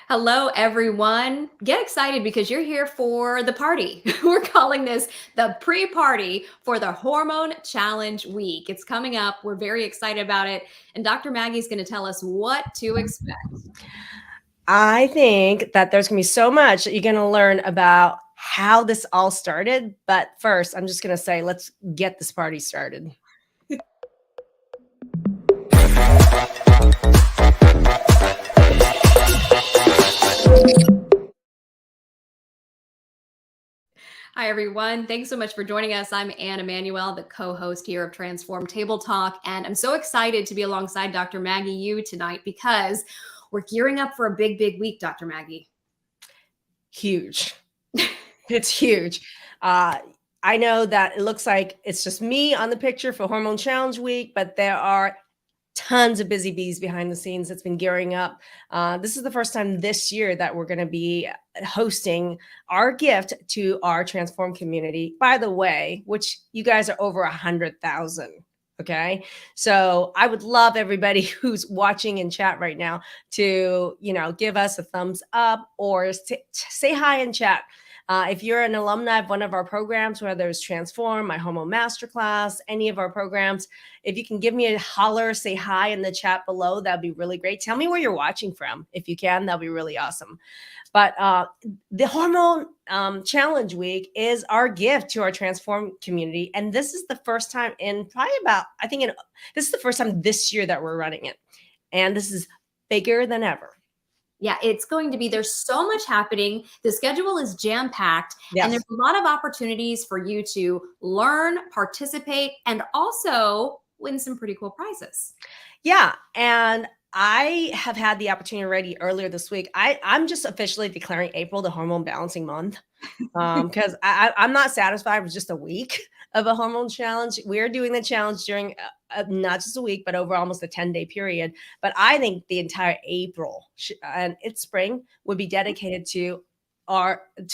Hello, everyone. Get excited because you're here for the party. We're calling this the pre party for the Hormone Challenge Week. It's coming up. We're very excited about it. And Dr. Maggie's going to tell us what to expect. I think that there's going to be so much that you're going to learn about how this all started. But first, I'm just going to say, let's get this party started. Hi, everyone. Thanks so much for joining us. I'm Anne Emanuel, the co host here of Transform Table Talk. And I'm so excited to be alongside Dr. Maggie Yu tonight because we're gearing up for a big, big week, Dr. Maggie. Huge. It's huge. I know that it looks like it's just me on the picture for Hormone Challenge Week, but there are tons of busy bees behind the scenes that's been gearing up. This is the first time this year that we're going to be hosting our gift to our Transform community, by the way, which you guys are over 100,000. Okay. So I would love everybody who's watching in chat right now to, give us a thumbs up or say hi in chat. If you're an alumni of one of our programs, whether it's Transform, my Hormone Masterclass, any of our programs, if you can give me a holler, say hi in the chat below, that'd be really great. Tell me where you're watching from. If you can, that'd be really awesome. But the Hormone Challenge Week is our gift to our Transform community. And this is the first time in probably this is the first time this year that we're running it. And this is bigger than ever. Yeah, it's going to be, there's so much happening. The schedule is jam packed, and there's a lot of opportunities for you to learn, participate, and also win some pretty cool prizes. Yeah. And I have had the opportunity already earlier this week. I'm just officially declaring April the hormone balancing month because I'm not satisfied with just a week of a hormone challenge. We're doing the challenge during not just a week, but over almost a 10-day period. But I think the entire April and it's spring would be dedicated to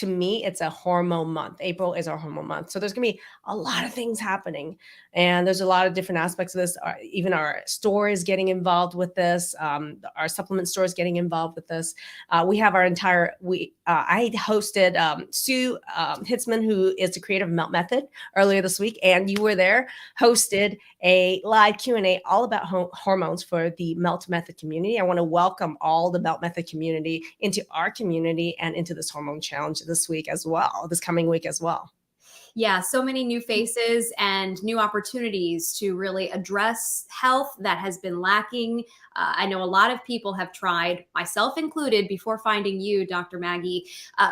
me, it's a hormone month. April is our hormone month. So there's going to be a lot of things happening. And there's a lot of different aspects of this. Even our store is getting involved with this. Our supplement store is getting involved with this. We have our entire, I hosted Sue Hitzman, who is the creator of Melt Method, earlier this week. And you were there, hosted a live Q&A all about hormones for the Melt Method community. I want to welcome all the Melt Method community into our community and into this hormone challenge this week as well, this coming week as well. Yeah, so many new faces and new opportunities to really address health that has been lacking. I know a lot of people have tried, myself included, before finding you, Dr. Maggie,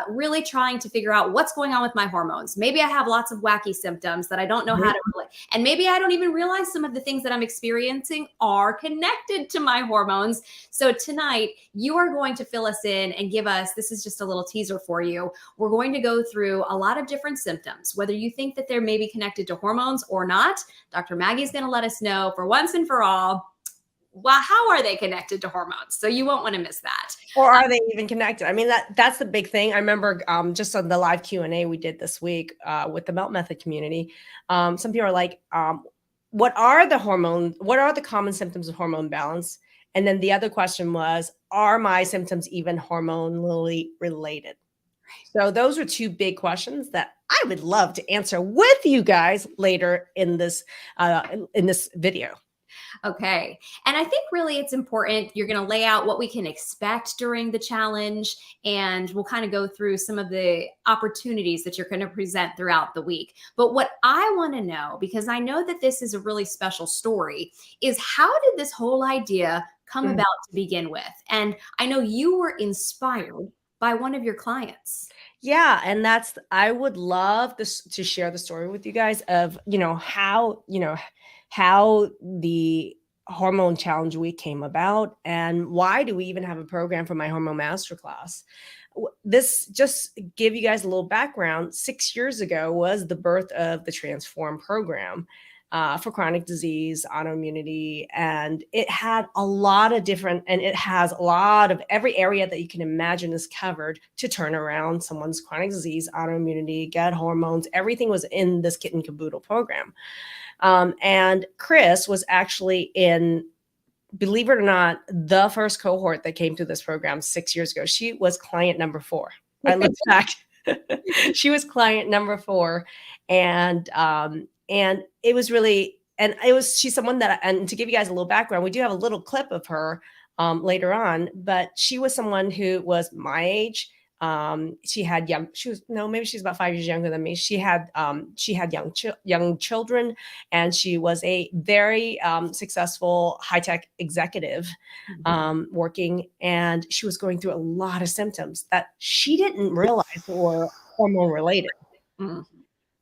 really trying to figure out what's going on with my hormones. Maybe I have lots of wacky symptoms that I don't know how to relate. And maybe I don't even realize some of the things that I'm experiencing are connected to my hormones. So tonight, you are going to fill us in and give us, this is just a little teaser for you. We're going to go through a lot of different symptoms, whether you think that they're maybe connected to hormones or not. Dr. Maggie's going to let us know for once and for all, well, how are they connected to hormones? So you won't want to miss that. Or are they even connected? I mean, that's the big thing. I remember just on the live Q&A we did this week with the Melt Method community, some people are like, what are the common symptoms of hormone balance? And then the other question was, are my symptoms even hormonally related? So those are two big questions that I would love to answer with you guys later in this video. Okay. And I think really it's important. You're going to lay out what we can expect during the challenge, and we'll kind of go through some of the opportunities that you're going to present throughout the week. But what I want to know, because I know that this is a really special story, is how did this whole idea come about to begin with? And I know you were inspired by one of your clients. Yeah. And I would love to share the story with you guys of, how the Hormone Challenge Week came about and why do we even have a program for my Hormone Masterclass. This, just give you guys a little background, 6 years ago was the birth of the Transform program. For chronic disease, autoimmunity, and it has a lot of every area that you can imagine is covered to turn around someone's chronic disease, autoimmunity, get hormones. Everything was in this kit and caboodle program. And Chris was actually in believe it or not, the first cohort that came through this program 6 years ago, she was client number 4. I looked back. She was client number 4. And it was really, and it was, she's someone that, and to give you guys a little background, we do have a little clip of her later on, but she was someone who was my age. She had young, she was, no, maybe she's about 5 years younger than me. She had young children, and she was a very successful high-tech executive working, and she was going through a lot of symptoms that she didn't realize were hormone related.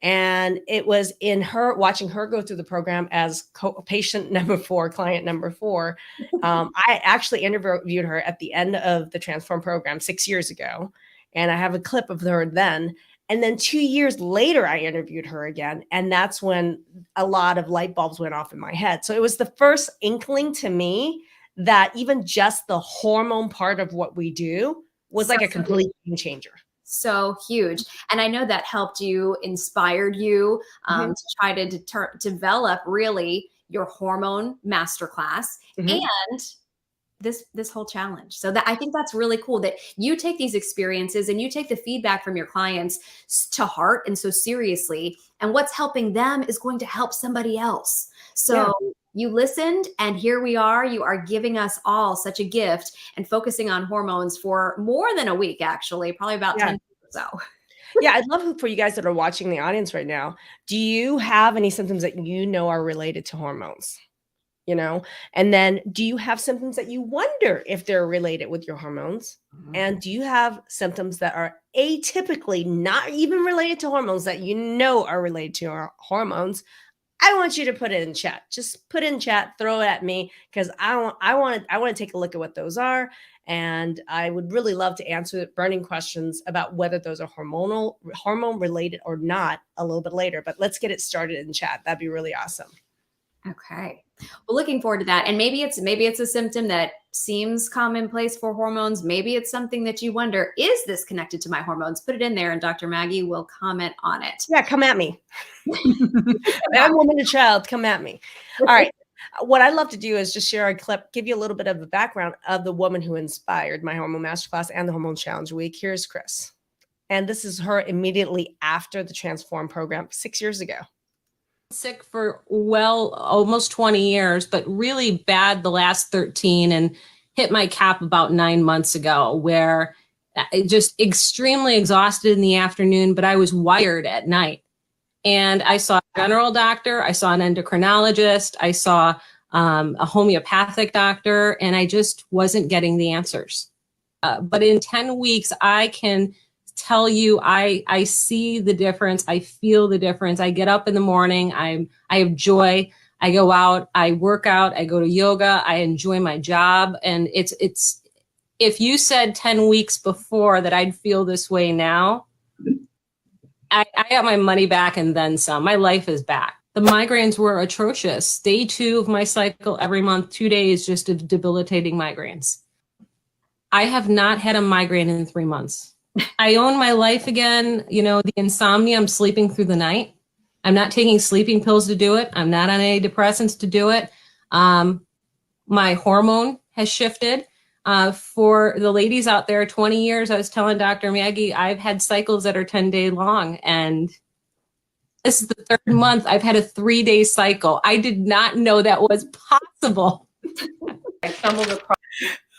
And it was in her watching her go through the program as patient number 4, client number 4. I actually interviewed her at the end of the Transform program 6 years ago. And I have a clip of her then. And then 2 years later, I interviewed her again. And that's when a lot of light bulbs went off in my head. So it was the first inkling to me that even just the hormone part of what we do was like a complete game changer. So huge. And I know that helped you, inspired you to try to develop really your hormone masterclass and this whole challenge. So that I think that's really cool that you take these experiences and you take the feedback from your clients to heart and so seriously. And what's helping them is going to help somebody else. So you listened, and here we are. You are giving us all such a gift and focusing on hormones for more than a week, actually, probably about 10 or so. Yeah, I'd love for you guys that are watching the audience right now. Do you have any symptoms that you know are related to hormones? You know, and then do you have symptoms that you wonder if they're related with your hormones? And do you have symptoms that are atypically not even related to hormones that you know are related to your hormones? I want you to put it in chat. Just put it in chat, throw it at me, because I want to take a look at what those are. And I would really love to answer burning questions about whether those are hormone related or not a little bit later. But let's get it started in chat. That'd be really awesome. Okay. Well, looking forward to that. And maybe it's a symptom that seems commonplace for hormones. Maybe it's something that you wonder, is this connected to my hormones? Put it in there and Dr. Maggie will comment on it. Yeah, come at me. Man, woman, and child, come at me. All right. What I love to do is just share a clip, give you a little bit of the background of the woman who inspired my Hormone Masterclass and the Hormone Challenge Week. Here's Chris. And this is her immediately after the Transform program 6 years ago. Sick for almost 20 years, but really bad the last 13, and hit my cap about 9 months ago, where I just extremely exhausted in the afternoon, but I was wired at night. And I saw a general doctor, I saw an endocrinologist, I saw a homeopathic doctor, and I just wasn't getting the answers. But in 10 weeks, I can tell you, I see the difference. I feel the difference. I get up in the morning. I have joy. I go out, I work out, I go to yoga. I enjoy my job. And it's, if you said 10 weeks before that I'd feel this way now, I got my money back and then some. My life is back. The migraines were atrocious. Day 2 of my cycle every month, 2 days, just of debilitating migraines. I have not had a migraine in 3 months. I own my life again. You know, the insomnia, I'm sleeping through the night. I'm not taking sleeping pills to do it. I'm not on any depressants to do it. My hormone has shifted. For the ladies out there, 20 years, I was telling Dr. Maggie, I've had cycles that are 10-day long. And this is the 3rd month I've had a 3-day cycle. I did not know that was possible. I stumbled across.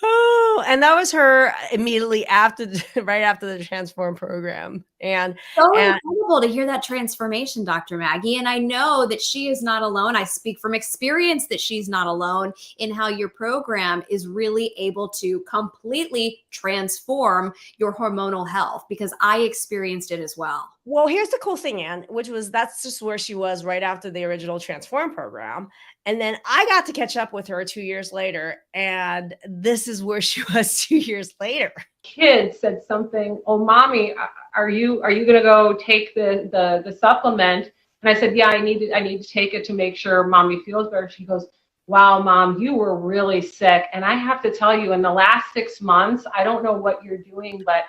Oh, and that was her immediately after, right after the Transform program. And so incredible to hear that transformation, Dr. Maggie. And I know that she is not alone. I speak from experience that she's not alone in how your program is really able to completely transform your hormonal health, because I experienced it as well. Well, here's the cool thing, Anne, which was that's just where she was right after the original Transform program. And then I got to catch up with her 2 years later. And this is where she was 2 years later. Kid said something, "Oh, mommy, are you going to go take the supplement?" And I said, "Yeah, I need to take it to make sure mommy feels better." She goes, "Wow, mom, you were really sick. And I have to tell you, in the last 6 months, I don't know what you're doing, but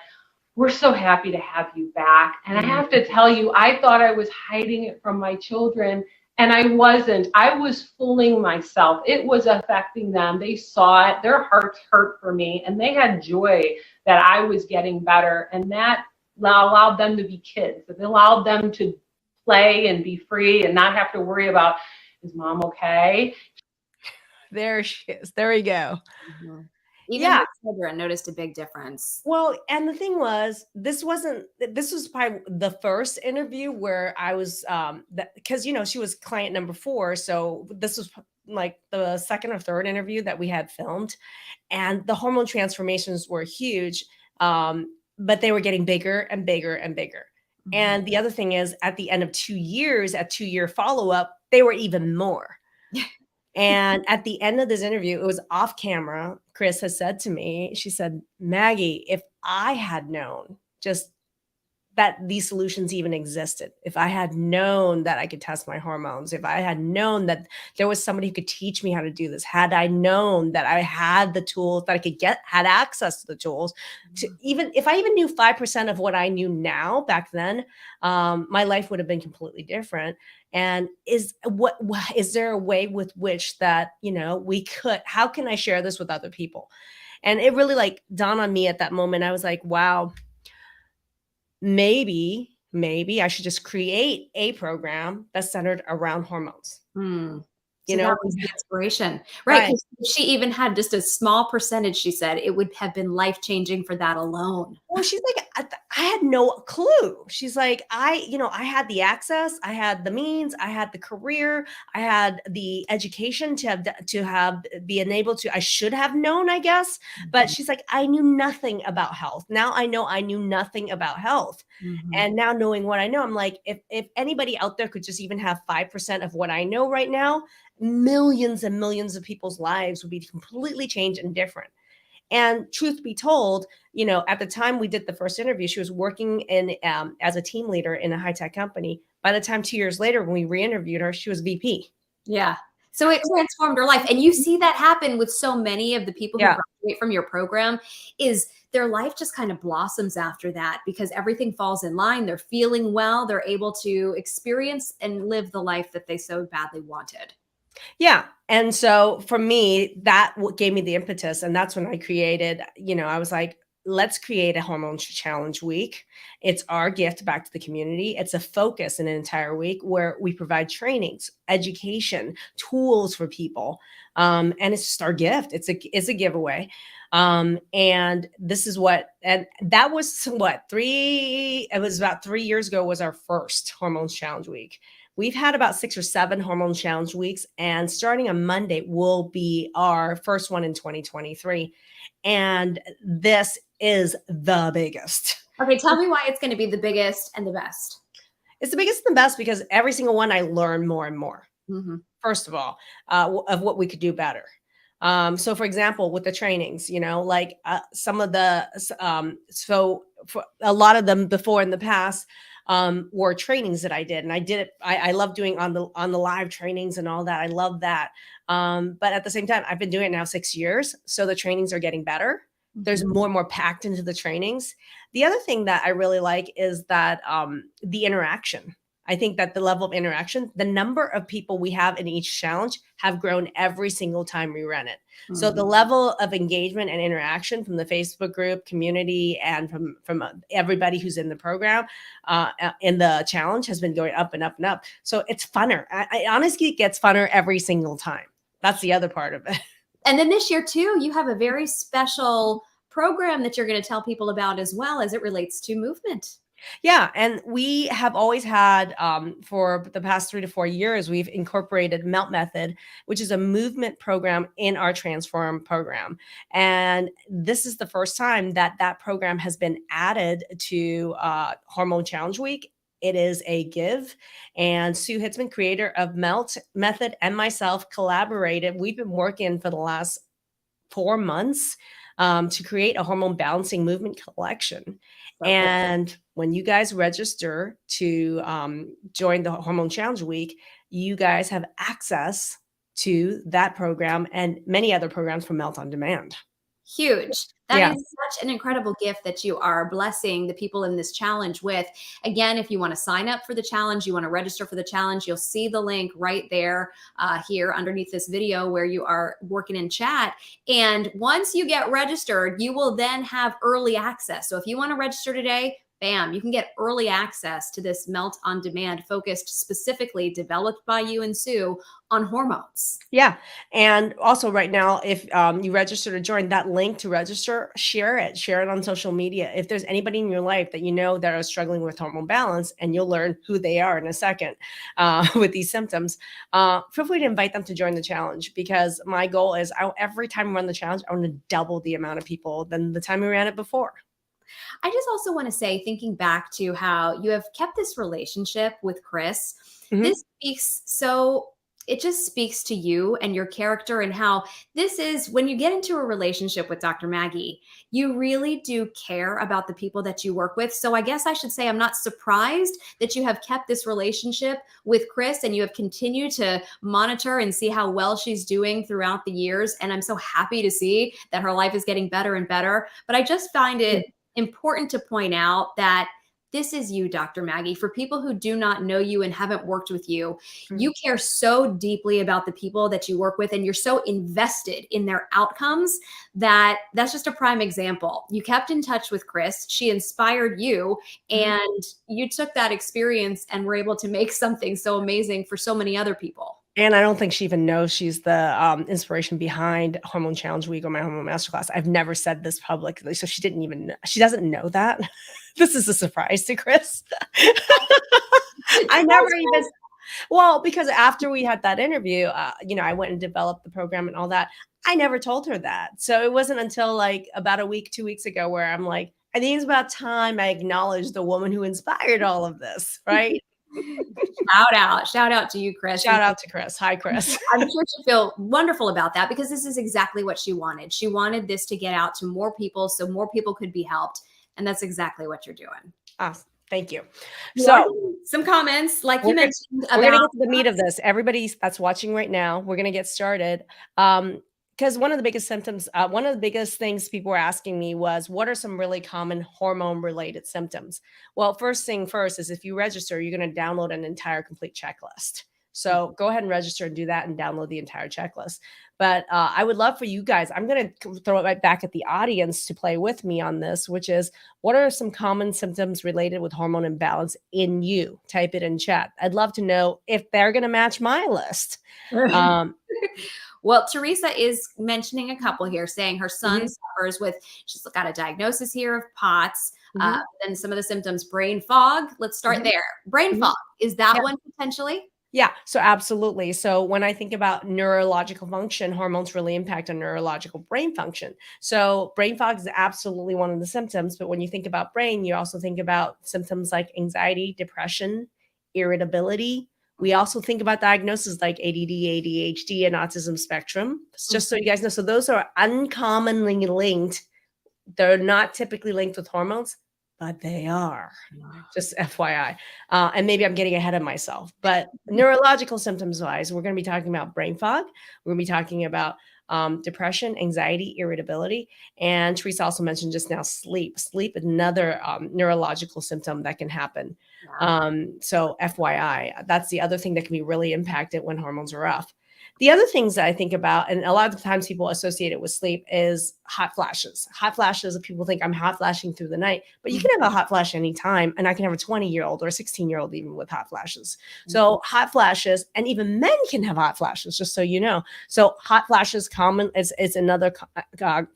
we're so happy to have you back. And I have to tell you, I thought I was hiding it from my children. And I wasn't. I was fooling myself. It was affecting them. They saw it. Their hearts hurt for me. And they had joy that I was getting better. And that allowed them to be kids. It allowed them to play and be free and not have to worry about, is mom okay? There she is. There we go. Mm-hmm. Even the children noticed a big difference. Well, and the thing was, this was probably the first interview where I was, because, you know, she was client number 4. So this was like the second or third interview that we had filmed, and the hormone transformations were huge. But they were getting bigger and bigger and bigger. Mm-hmm. And the other thing is, at the end of 2 years, at 2-year follow-up, they were even more. And at the end of this interview, it was off camera. Chris has said to me, she said, Maggie, if I had known just that these solutions even existed, if I had known that I could test my hormones, if I had known that there was somebody who could teach me how to do this, had I known that I had the tools, that I could had access to the tools, to even if I even knew 5% of what I knew now back then, my life would have been completely different. And is there a way with which that, you know, we could, how can I share this with other people? And it really like dawned on me at that moment. I was like, wow, maybe I should just create a program that's centered around hormones. You know, that was the inspiration, right? Because if she even had just a small percentage, she said it would have been life-changing for that alone. Well, she's like, I had no clue. She's like, I had the access, I had the means, I had the career, I had the education to be able to, I should have known, I guess. But she's like, I knew nothing about health. Now I know I knew nothing about health. And now knowing what I know, I'm like, if anybody out there could just even have 5% of what I know right now, millions and millions of people's lives would be completely changed and different. And truth be told, you know, at the time we did the first interview, she was working in as a team leader in a high-tech company. By the time 2 years later, when we re-interviewed her, she was VP. Yeah. So it transformed her life. And you see that happen with so many of the people who graduate from your program, is their life just kind of blossoms after that because everything falls in line. They're feeling well. They're able to experience and live the life that they so badly wanted. Yeah. And so for me, that gave me the impetus. And that's when I created, you know, I was like, let's create a hormone challenge week. It's our gift back to the community. It's a focus in an entire week where we provide trainings, education, tools for people. And it's just our gift. It's a giveaway. And this is and that was it was about 3 years ago was our first Hormones Challenge Week. We've had about 6 or 7 Hormone Challenge Weeks, and starting on Monday will be our first one in 2023. And this is the biggest. Okay, tell me why it's going to be the biggest and the best. It's the biggest and the best because every single one I learn more and more. First of all, of what we could do better. So for example, with the trainings, you know, like some of the, so for a lot of them before in the past, were trainings that I did. And I did it. I love doing on the live trainings and all that. I love that. But at the same time, I've been doing it now 6 years. So the trainings are getting better. There's more and more packed into the trainings. The other thing that I really like is that the interaction. I think that the level of interaction, the number of people we have in each challenge have grown every single time we run it. So the level of engagement and interaction from the Facebook group community and from everybody who's in the program in the challenge has been going up and up and up. So it's funner. I honestly, it gets funner every single time. That's the other part of it. And then this year too, you have a very special program that you're going to tell people about as well as it relates to movement. Yeah. And we have always had, for the past 3 to 4 years, we've incorporated MELT method, which is a movement program in our Transform program. And this is the first time that that program has been added to Hormone Challenge Week. It is a give. And Sue Hitzman, creator of MELT method, and myself collaborated. We've been working for the last 4 months to create a hormone balancing movement collection. And when you guys register to join the Hormone Challenge Week, you guys have access to that program and many other programs from Melt on Demand. Huge. That Yeah. is such an incredible gift that you are blessing the people in this challenge with. Again, if you want to sign up for the challenge, you want to register for the challenge, you'll see the link right there here underneath this video where you are working in chat. And once you get registered, you will then have early access. So if you want to register today, bam, you can get early access to this Melt on Demand focused specifically developed by you and Sue on hormones. Yeah. And also right now, if you register to join, that link to register, share it on social media. If there's anybody in your life that you know that are struggling with hormone balance, and you'll learn who they are in a second with these symptoms, feel free to invite them to join the challenge, because my goal is every time we run the challenge, I want to double the amount of people than the time we ran it before. I just also want to say, thinking back to how you have kept this relationship with Chris, this speaks it just speaks to you and your character, and how this is when you get into a relationship with Dr. Maggie, you really do care about the people that you work with. So I guess I should say I'm not surprised that you have kept this relationship with Chris and you have continued to monitor and see how well she's doing throughout the years. And I'm so happy to see that her life is getting better and better. But I just find it important to point out that this is you, Dr. Maggie. For people who do not know you and haven't worked with you, you care so deeply about the people that you work with, and you're so invested in their outcomes that's just a prime example. You kept in touch with Chris. She inspired you, and you took that experience and were able to make something so amazing for so many other people. And I don't think she even knows she's the inspiration behind Hormone Challenge Week or my Hormone Masterclass. I've never said this publicly, so she didn't even know. She doesn't know that. This is a surprise to Chris. I never even, well, because after we had that interview, I went and developed the program and all that. I never told her that. So it wasn't until like about a week, 2 weeks ago, where I'm like, I think it's about time I acknowledge the woman who inspired all of this, right? Shout out to you, Chris. Shout out to Chris. Hi, Chris. I'm sure she'll feel wonderful about that, because this is exactly what she wanted. She wanted this to get out to more people so more people could be helped. And that's exactly what you're doing. Awesome. Thank you. So some comments, like you mentioned, we're going to get to the meat of this. Everybody that's watching right now, we're going to get started. Because one of the biggest symptoms, one of the biggest things people were asking me was, what are some really common hormone related symptoms? Well, first thing first is, if you register, you're going to download an entire complete checklist. So go ahead and register and do that and download the entire checklist. But I would love for you guys, I'm going to throw it right back at the audience to play with me on this, which is, what are some common symptoms related with hormone imbalance in you? Type it in chat. I'd love to know if they're going to match my list. Well, Teresa is mentioning a couple here, saying her son suffers with, she's got a diagnosis here of POTS. Then some of the symptoms, brain fog. Let's start there. Brain fog. Is that one potentially? Yeah, so absolutely. So when I think about neurological function, hormones really impact on neurological brain function. So brain fog is absolutely one of the symptoms. But when you think about brain, you also think about symptoms like anxiety, depression, irritability. We also think about diagnoses like ADD, ADHD, and autism spectrum. Just so you guys know. So those are uncommonly linked. They're not typically linked with hormones, but they are. Just FYI. And maybe I'm getting ahead of myself. But neurological symptoms wise, we're going to be talking about brain fog. We're going to be talking about depression, anxiety, irritability. And Teresa also mentioned just now sleep. Sleep is another neurological symptom that can happen. So FYI, that's the other thing that can be really impacted when hormones are off. The other things that I think about, and a lot of times people associate it with sleep, is hot flashes. Hot flashes, people think I'm hot flashing through the night, but you can have a hot flash anytime. And I can have a 20-year-old or a 16-year-old even with hot flashes. So hot flashes, and even men can have hot flashes, just so you know. So hot flashes is another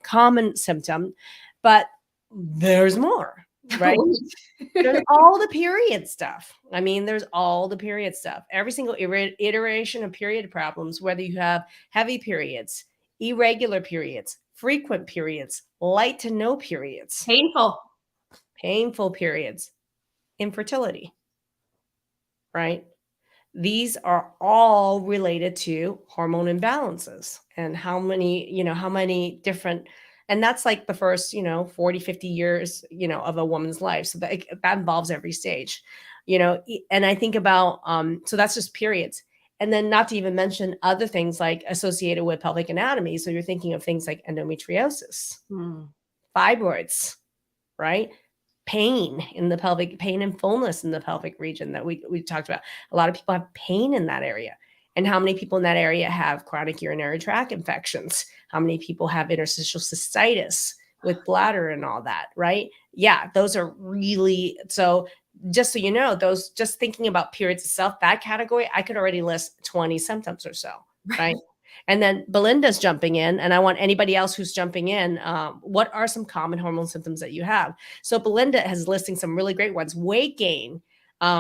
common symptom, but there's more. Right? There's all the period stuff. I mean, there's all the period stuff. Every single iteration of period problems, whether you have heavy periods, irregular periods, frequent periods, light to no periods, painful periods, infertility, right? These are all related to hormone imbalances and how many different. And that's like the first, 40, 50 years, of a woman's life. So that involves every stage, and I think about, so that's just periods. And then not to even mention other things like associated with pelvic anatomy. So you're thinking of things like endometriosis, fibroids, right? Pain in the pelvic, pain and fullness in the pelvic region that we talked about. A lot of people have pain in that area. And how many people in that area have chronic urinary tract infections? How many people have interstitial cystitis with bladder and all that, right? Yeah, those are really, so just so you know, those, just thinking about periods itself, that category, I could already list 20 symptoms or so, right? And then Belinda's jumping in, and I want anybody else who's jumping in, what are some common hormone symptoms that you have? So Belinda has listing some really great ones. Weight gain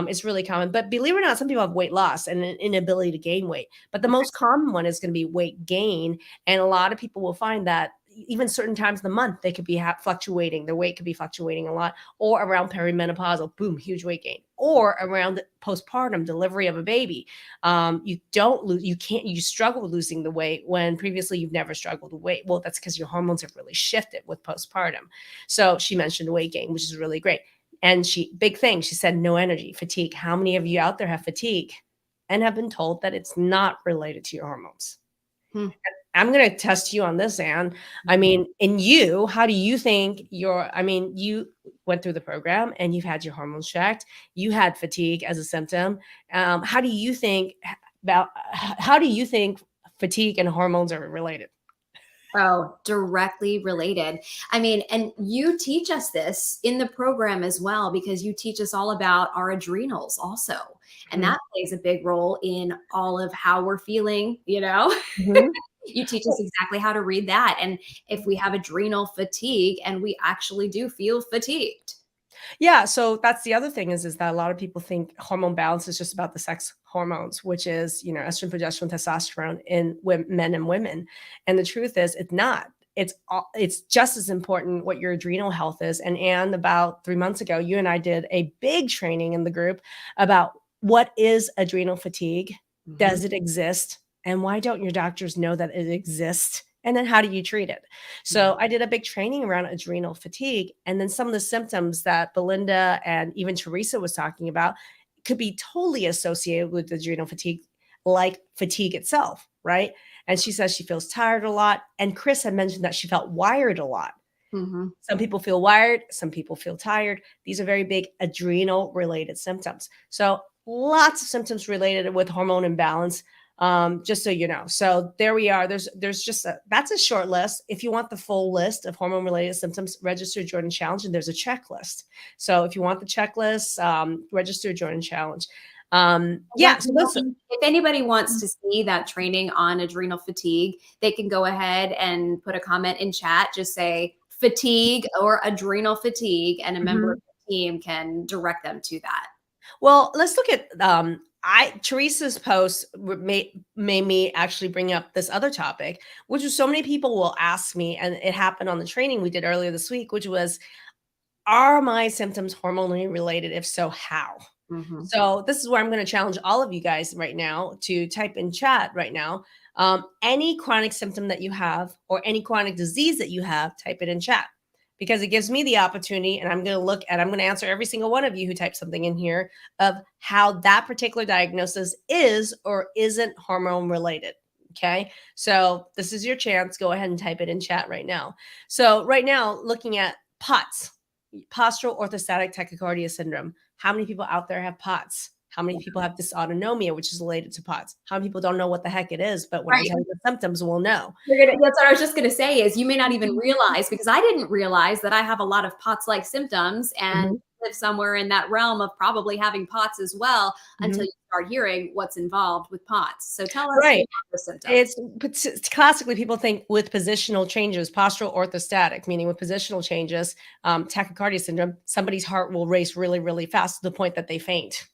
is really common, but believe it or not, some people have weight loss and an inability to gain weight. But the most common one is going to be weight gain. And a lot of people will find that even certain times of the month, they could be fluctuating. Their weight could be fluctuating a lot, or around perimenopausal, boom, huge weight gain, or around the postpartum delivery of a baby. You don't lose, you struggle with losing the weight when previously you've never struggled with weight. Well, that's because your hormones have really shifted with postpartum. So she mentioned weight gain, which is really great. And big thing, she said, no energy, fatigue. How many of you out there have fatigue and have been told that it's not related to your hormones? I'm going to test you on this, Anne. I mean, how do you think you went through the program and you've had your hormones checked. You had fatigue as a symptom. How do you think fatigue and hormones are related? Oh, directly related. I mean, and you teach us this in the program as well, because you teach us all about our adrenals also. And that plays a big role in all of how we're feeling, you know? You teach us exactly how to read that. And if we have adrenal fatigue, and we actually do feel fatigued. Yeah. So that's the other thing is that a lot of people think hormone balance is just about the sex hormones, which is, estrogen, progesterone, testosterone in men and women. And the truth is it's not. It's just as important what your adrenal health is. And about 3 months ago, you and I did a big training in the group about what is adrenal fatigue? Does it exist? And why don't your doctors know that it exists? And then how do you treat it? So I did a big training around adrenal fatigue. And then some of the symptoms that Belinda and even Teresa was talking about could be totally associated with adrenal fatigue, like fatigue itself, right? And she says she feels tired a lot. And Chris had mentioned that she felt wired a lot. Some people feel wired, some people feel tired. These are very big adrenal related symptoms. So lots of symptoms related with hormone imbalance. Just so you know. So there we are. There's just that's a short list. If you want the full list of hormone related symptoms, register Jordan Challenge, and there's a checklist. So if you want the checklist, register Jordan Challenge. Yeah. So listen, if anybody wants to see that training on adrenal fatigue, they can go ahead and put a comment in chat. Just say fatigue or adrenal fatigue, and a member of the team can direct them to that. Well, let's look at Teresa's post made me actually bring up this other topic, which was so many people will ask me, and it happened on the training we did earlier this week, which was, are my symptoms hormonally related? If so, how? So this is where I'm going to challenge all of you guys right now to type in chat right now. Any chronic symptom that you have or any chronic disease that you have, type it in chat, because it gives me the opportunity, and I'm going to answer every single one of you who type something in here of how that particular diagnosis is or isn't hormone related. Okay. So this is your chance. Go ahead and type it in chat right now. So right now, looking at POTS, postural orthostatic tachycardia syndrome. How many people out there have POTS? How many people have dysautonomia, which is related to POTS? How many people don't know what the heck it is, but when I tell you the symptoms, we'll know. That's what I was just going to say is you may not even realize, because I didn't realize that I have a lot of POTS-like symptoms and live somewhere in that realm of probably having POTS as well until you start hearing what's involved with POTS. So tell us about the symptoms. It's classically people think with positional changes, postural orthostatic, meaning with positional changes, tachycardia syndrome, somebody's heart will race really, really fast to the point that they faint.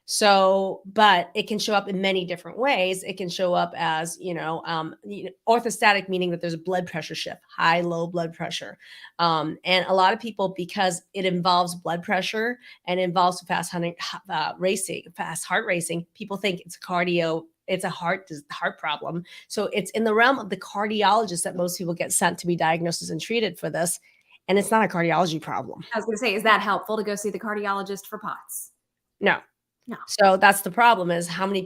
So, but it can show up in many different ways. It can show up as, orthostatic, meaning that there's a blood pressure shift, high, low blood pressure. And a lot of people, because it involves blood pressure and involves fast heart racing, people think it's it's a heart problem. So it's in the realm of the cardiologist that most people get sent to be diagnosed and treated for this. And it's not a cardiology problem. I was going to say, is that helpful to go see the cardiologist for POTS? No. No. So that's the problem is how many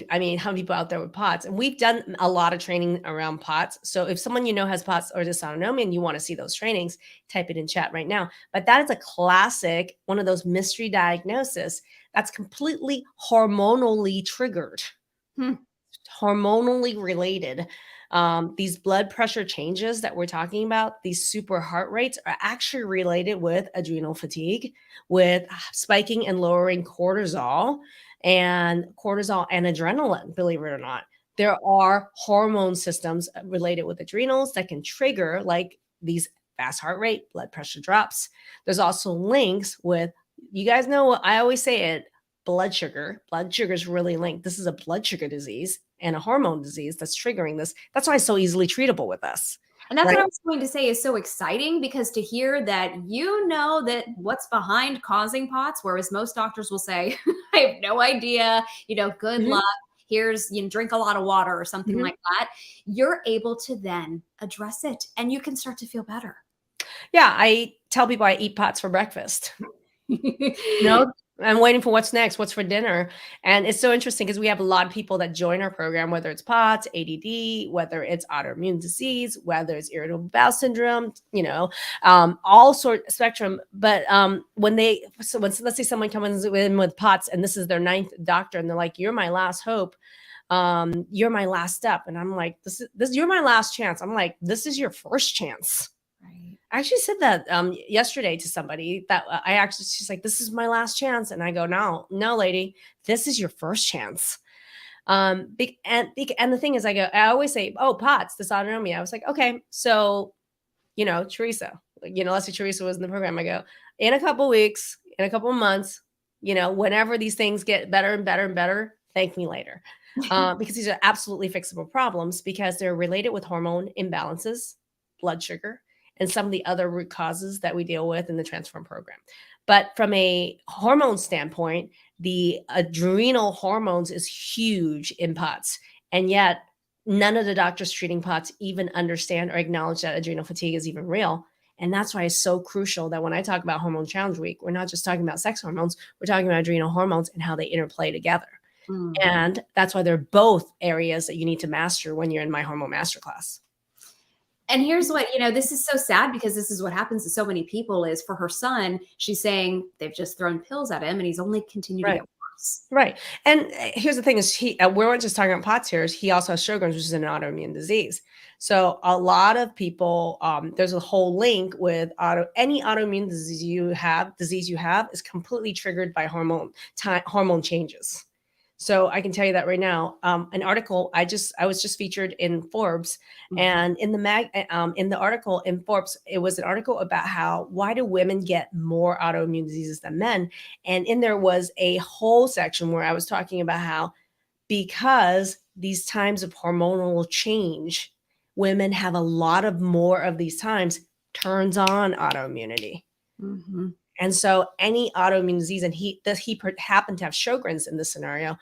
people out there with POTS? And we've done a lot of training around POTS. So if someone has POTS or dysautonomia and you want to see those trainings, type it in chat right now. But that is a classic, one of those mystery diagnoses that's completely hormonally triggered, hormonally related. These blood pressure changes that we're talking about, these super heart rates are actually related with adrenal fatigue, with spiking and lowering cortisol and adrenaline, believe it or not. There are hormone systems related with adrenals that can trigger like these fast heart rate, blood pressure drops. There's also links with, you guys know what I always say it, blood sugar. Blood sugar is really linked. This is a blood sugar disease and a hormone disease that's triggering this. That's why it's so easily treatable with us. And that's what I was going to say is so exciting, because to hear that that what's behind causing POTS, whereas most doctors will say, I have no idea, good luck. Here's, drink a lot of water or something like that. You're able to then address it and you can start to feel better. Yeah. I tell people I eat POTS for breakfast. I'm waiting for what's next, what's for dinner. And it's so interesting because we have a lot of people that join our program, whether it's POTS, ADD, whether it's autoimmune disease, whether it's irritable bowel syndrome, all sort of spectrum. But when let's say someone comes in with POTS and this is their 9th doctor and they're like, you're my last hope. You're my last step. And I'm like, this you're my last chance. I'm like, this is your first chance. I actually said that yesterday to somebody that she's like, this is my last chance. And I go, no, lady, this is your first chance. And the thing is, I always say, oh, POTS, dysautonomia. I was like, okay, so, Teresa, let's say Teresa was in the program. I go, in a couple weeks, in a couple months, whenever these things get better and better and better, thank me later. Because these are absolutely fixable problems because they're related with hormone imbalances, blood sugar, and some of the other root causes that we deal with in the Transform program. But from a hormone standpoint, the adrenal hormones is huge in POTS. And yet none of the doctors treating POTS even understand or acknowledge that adrenal fatigue is even real. And that's why it's so crucial that when I talk about Hormone Challenge Week, we're not just talking about sex hormones, we're talking about adrenal hormones and how they interplay together. And that's why they're both areas that you need to master when you're in my Hormone Masterclass. And here's what, this is so sad because this is what happens to so many people is for her son, she's saying they've just thrown pills at him and he's only continued to get worse. Right. And here's the thing is we weren't just talking about POTS here. He also has Sjogren's, which is an autoimmune disease. So a lot of people, there's a whole link with any autoimmune disease you have is completely triggered by hormone changes. So I can tell you that right now. An article I was just featured in Forbes, and in the article in Forbes, it was an article about why do women get more autoimmune diseases than men, and in there was a whole section where I was talking about how because these times of hormonal change, women have a lot of more of these times turns on autoimmunity. And so any autoimmune disease, and he happened to have Sjogren's in this scenario,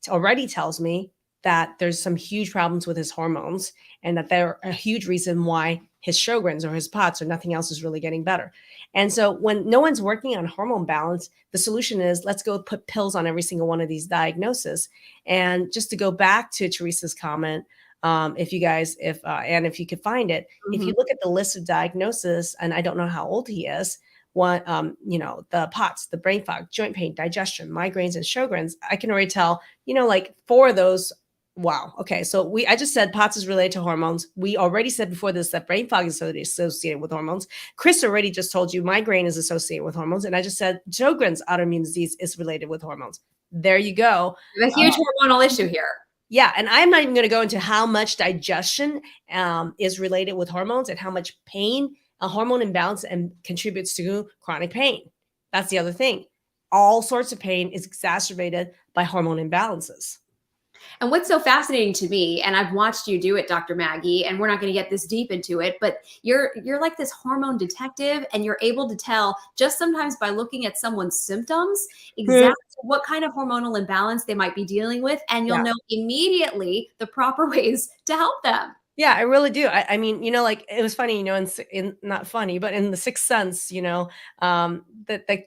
already tells me that there's some huge problems with his hormones and that they're a huge reason why his Sjogren's or his POTS or nothing else is really getting better. And so when no one's working on hormone balance, the solution is let's go put pills on every single one of these diagnoses. And just to go back to Teresa's comment, if you could find it, if you look at the list of diagnoses, and I don't know how old he is, the POTS, the brain fog, joint pain, digestion, migraines, and Sjogren's, I can already tell, like 4 of those. Wow. Okay. So I just said POTS is related to hormones. We already said before this that brain fog is associated with hormones. Chris already just told you migraine is associated with hormones. And I just said Sjogren's autoimmune disease is related with hormones. There you go. A huge hormonal issue here. Yeah. And I'm not even going to go into how much digestion is related with hormones and how much pain a hormone imbalance and contributes to chronic pain. That's the other thing. All sorts of pain is exacerbated by hormone imbalances. And what's so fascinating to me, and I've watched you do it, Dr. Maggie, and we're not going to get this deep into it, but you're like this hormone detective, and you're able to tell just sometimes by looking at someone's symptoms exactly what kind of hormonal imbalance they might be dealing with, and you'll know immediately the proper ways to help them. Yeah, I really do. I mean, like it was funny, in not funny, but in The Sixth Sense, the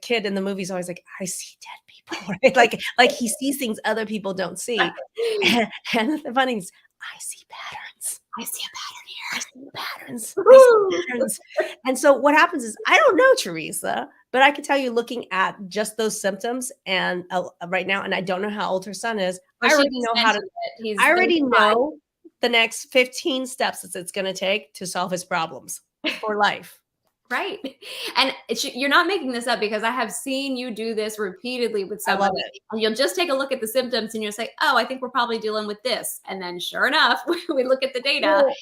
kid in the movie is always like, I see dead people, right? Like he sees things other people don't see. And the funny is, I see patterns. I see a pattern I here. see patterns. I see patterns. And so what happens is, I don't know, Teresa, but I can tell you, looking at just those symptoms and right now, and I don't know how old her son is. Well, I she already just know how to. mentioned it. He's I already 35. know the next 15 steps that it's going to take to solve his problems for life. Right. And you're not making this up, because I have seen you do this repeatedly with I love somebody. it. And you'll just take a look at the symptoms and you'll say, oh, I think we're probably dealing with this. And then sure enough, we look at the data. Well,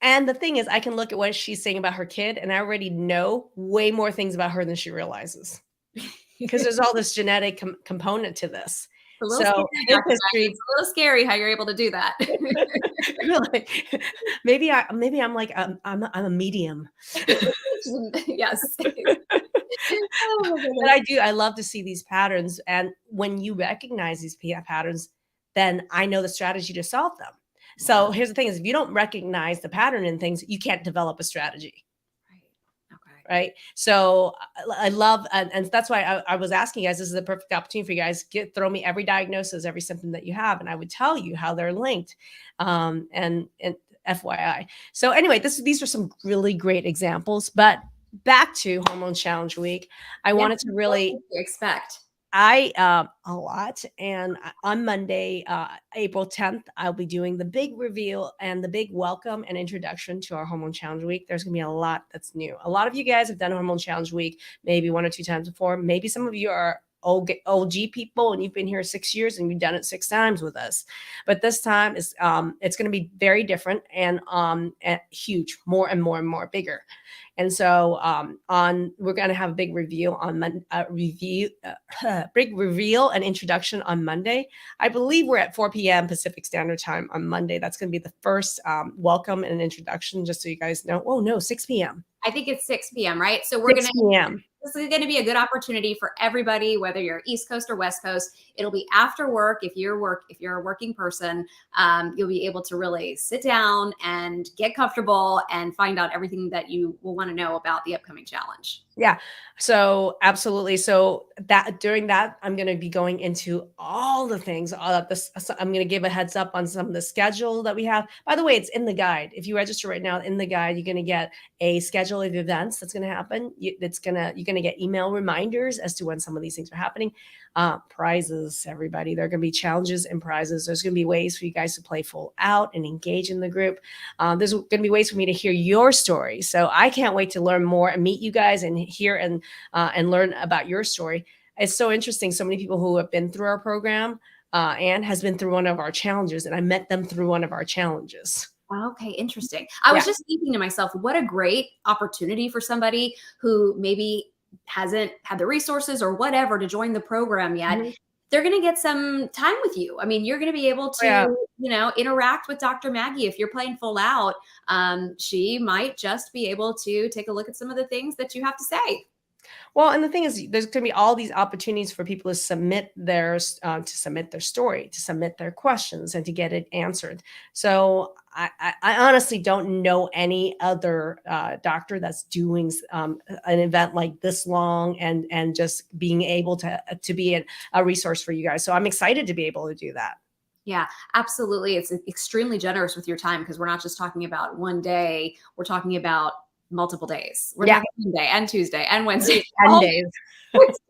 and the thing is, I can look at what she's saying about her kid, and I already know way more things about her than she realizes, because there's all this genetic component to this. It's a little So scary, his Dr. Maggie. history, It's a little scary how you're able to do that. really, maybe I'm like I'm a medium. Yes. But I love to see these patterns, and when you recognize these patterns, then I know the strategy to solve them. So here's the thing: is if you don't recognize the pattern in things, you can't develop a strategy. Right. So I love, and that's why I was asking you guys, this is the perfect opportunity for you guys, throw me every diagnosis, every symptom that you have, and I would tell you how they're linked. And FYI. So anyway, these are some really great examples, but back to Hormone Challenge Week. I wanted to really expect. A lot. And on Monday, April 10th, I'll be doing the big reveal and the big welcome and introduction to our Hormone Challenge Week. There's going to be a lot that's new. A lot of you guys have done Hormone Challenge Week maybe 1 or 2 times before. Maybe some of you are OG people and you've been here 6 years and you've done it 6 times with us. But this time it's going to be very different and huge, more and more and more bigger. And so we're going to have a big reveal on big reveal and introduction on Monday. I believe we're at 4 p.m. Pacific Standard Time on Monday. That's going to be the first welcome and introduction, just so you guys know. Oh no, 6 p.m. I think it's 6 p.m. Right? So we're 6 p.m. This is going to be a good opportunity for everybody, whether you're East Coast or West Coast. It'll be after work. If you're a working person, you'll be able to really sit down and get comfortable and find out everything that you will want to know about the upcoming challenge. Yeah. So absolutely. So during that, I'm going to be going into all the things, all of this. So I'm going to give a heads up on some of the schedule that we have. By the way, it's in the guide. If you register right now in the guide, you're going to get a schedule of events that's going to happen. You're going to get email reminders as to when some of these things are happening. Prizes, everybody. There are going to be challenges and prizes. There's going to be ways for you guys to play full out and engage in the group. There's going to be ways for me to hear your story. So I can't wait to learn more and meet you guys and hear and learn about your story. It's so interesting. So many people who have been through our program, Anne has been through one of our challenges, and I met them through one of our challenges. Okay, interesting. I was just thinking to myself, what a great opportunity for somebody who maybe hasn't had the resources or whatever to join the program yet. Mm-hmm. They're going to get some time with you. I mean, you're going to be able to, interact with Dr. Maggie. If you're playing full out, she might just be able to take a look at some of the things that you have to say. Well, and the thing is, there's going to be all these opportunities for people to submit their story, to submit their questions, and to get it answered. So I honestly don't know any other doctor that's doing an event like this long and just being able to be a resource for you guys. So I'm excited to be able to do that. Yeah, absolutely. It's extremely generous with your time, because we're not just talking about one day. We're talking about multiple days. We're talking Monday and Tuesday and Wednesday. 10 days.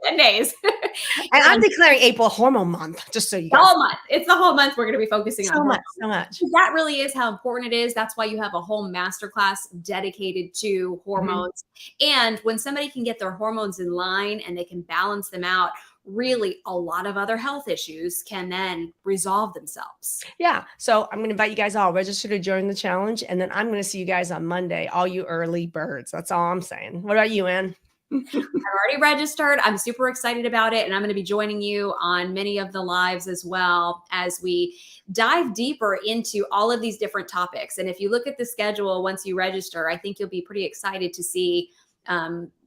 10 days. And I'm declaring April Hormone Month, just so you guys. The whole month. It's the whole month we're going to be focusing on. So much. That really is how important it is. That's why you have a whole masterclass dedicated to hormones. Mm-hmm. And when somebody can get their hormones in line and they can balance them out, really a lot of other health issues can then resolve themselves. Yeah. So I'm going to invite you guys all register to join the challenge. And then I'm going to see you guys on Monday, all you early birds. That's all I'm saying. What about you, Ann? I've already registered. I'm super excited about it. And I'm going to be joining you on many of the lives as well, as we dive deeper into all of these different topics. And if you look at the schedule, once you register, I think you'll be pretty excited to see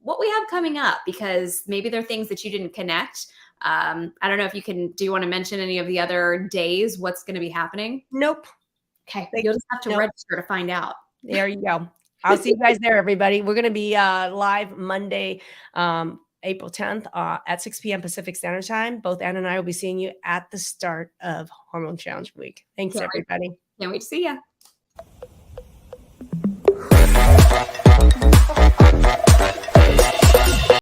what we have coming up, because maybe there are things that you didn't connect. I don't know if do you want to mention any of the other days, what's going to be happening? Nope. Okay. Thank You'll just have to you. register to find out. There you go. I'll see you guys there, everybody. We're going to be live Monday, April 10th at 6 p.m. Pacific Standard Time. Both Ann and I will be seeing you at the start of Hormone Challenge Week. Thanks, Can't wait. everybody. Can't wait to see you.